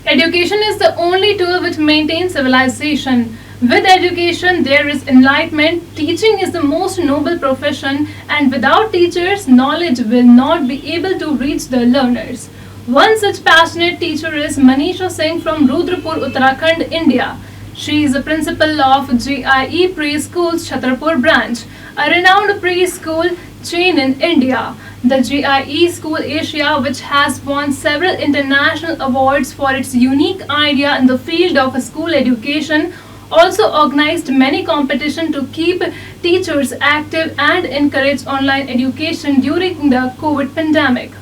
Education is the only tool which maintains civilization. With education, there is enlightenment. Teaching is the most noble profession, and without teachers, knowledge will not be able to reach the learners. One such passionate teacher is Manisha Singh from Rudrapur, Uttarakhand, India. She is the principal of GIE Preschools Chhatarpur branch, a renowned preschool chain in India. The GIE School Asia, which has won several international awards for its unique idea in the field of school education, also organized many competitions to keep teachers active and encourage online education during the COVID pandemic.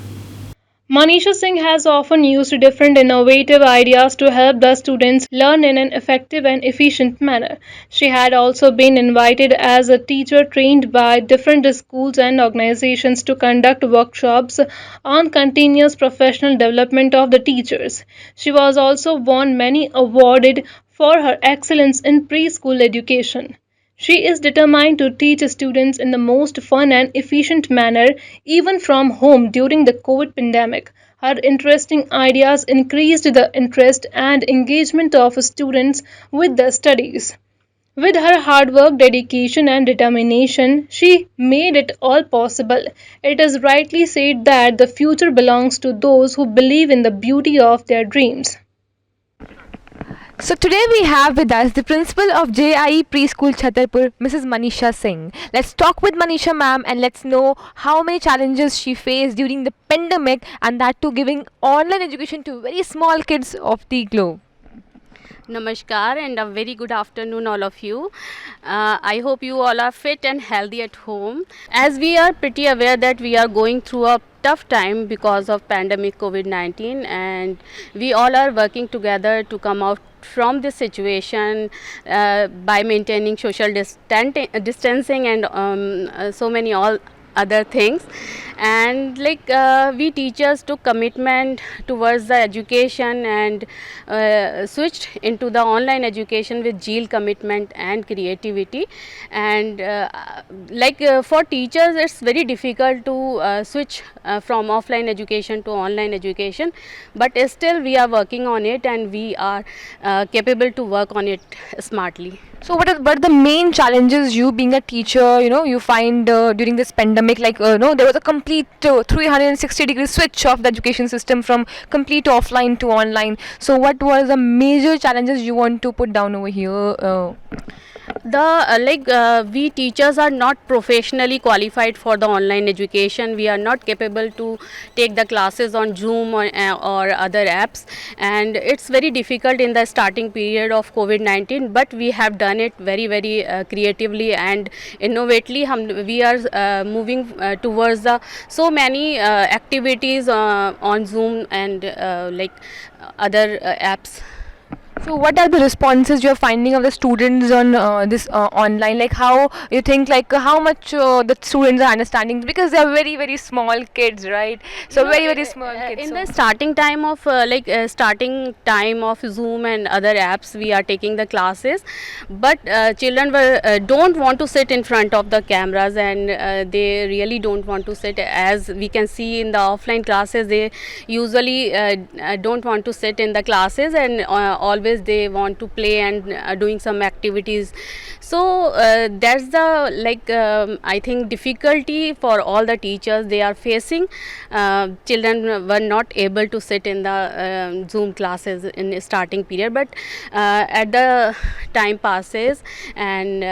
Manisha Singh has often used different innovative ideas to help the students learn in an effective and efficient manner. She had also been invited as a teacher trained by different schools and organizations to conduct workshops on continuous professional development of the teachers. She was also won many awarded for her excellence in preschool education. She is determined to teach students in the most fun and efficient manner, even from home during the COVID pandemic. Her interesting ideas increased the interest and engagement of students with the studies. With her hard work, dedication, and determination, she made it all possible. It is rightly said that the future belongs to those who believe in the beauty of their dreams. So today we have with us the principal of JIE Preschool Chhatarpur, Mrs. Manisha Singh. Let's talk with Manisha ma'am and let's know how many challenges she faced during the pandemic, and that too giving online education to very small kids of the globe. Namaskar and a very good afternoon, all of you. I hope you all are fit and healthy at home. As we are pretty aware that we are going through a tough time because of pandemic COVID-19, and we all are working together to come out from this situation by maintaining social distancing and so many all other things. And we teachers took commitment towards the education and switched into the online education with zeal, commitment and creativity. And for teachers it's very difficult to switch from offline education to online education, but still we are working on it and we are capable to work on it smartly. So what are the main challenges you being a teacher, you find during this pandemic, there was a complete 360-degree switch of the education system from complete offline to online. So what was the major challenges you want to put down over here? We teachers are not professionally qualified for the online education. We are not capable to take the classes on Zoom or other apps, and it's very difficult in the starting period of COVID-19, but we have done it very creatively and innovatively. We are moving towards the so many activities on Zoom and other apps. So what are the responses you're finding of the students on this online? Like how you think, how much the students are understanding, because they are very small kids, right? So very small kids. In the starting time of Zoom and other apps, we are taking the classes, but children don't want to sit in front of the cameras, and they really don't want to sit. As we can see in the offline classes, they usually don't want to sit in the classes, and always they want to play and doing some activities. So that's the I think difficulty for all the teachers they are facing. Children were not able to sit in the Zoom classes in the starting period, but at the time passes and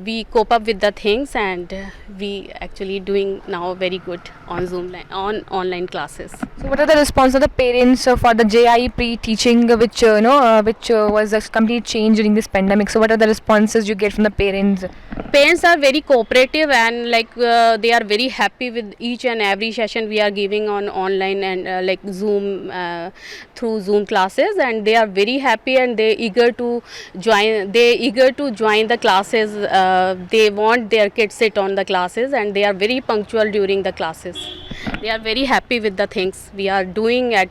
we cope up with the things, and we actually doing now very good on Zoom on online classes. So what are the response of the parents for the JIE pre-teaching, which was a complete change during this pandemic? So what are the responses you get from the parents? Parents are very cooperative, and they are very happy with each and every session we are giving on online and Zoom through Zoom classes, and they are very happy and they eager to join the classes. They want their kids sit on the classes, and they are very punctual during the classes. They are very happy with the things we are doing at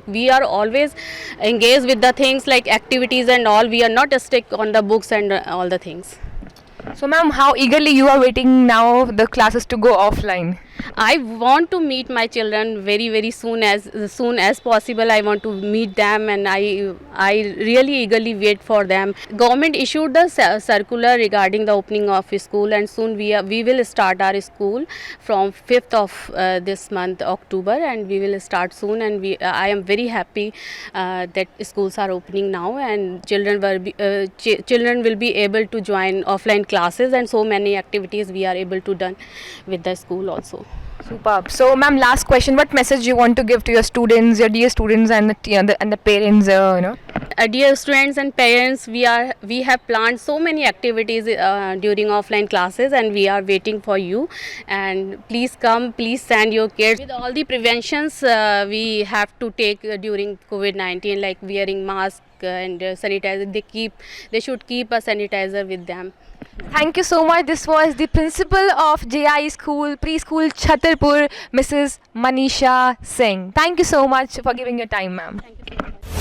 we are always engaged with the things like activities and all. We are not stick on the books and all the things. So ma'am, how eagerly you are waiting now the classes to go offline? I want to meet my children very soon as possible. I want to meet them, and I really eagerly wait for them. Government issued the circular regarding the opening of school, and soon we will start our school from 5th of this month October, and we will start soon. And I am very happy that schools are opening now, and children will be able to join offline classes, and so many activities we are able to done with the school also. Superb. So, ma'am, last question. What message you want to give to your students, your dear students, and the parents? Dear students and parents, we have planned so many activities during offline classes, and we are waiting for you. And please come, please send your kids with all the preventions we have to take during COVID-19, like wearing mask and sanitizer. They should keep a sanitizer with them. Thank you so much. This was the principal of JI School, Preschool Chhatarpur, Mrs. Manisha Singh. Thank you so much for giving your time, ma'am. Thank you so much.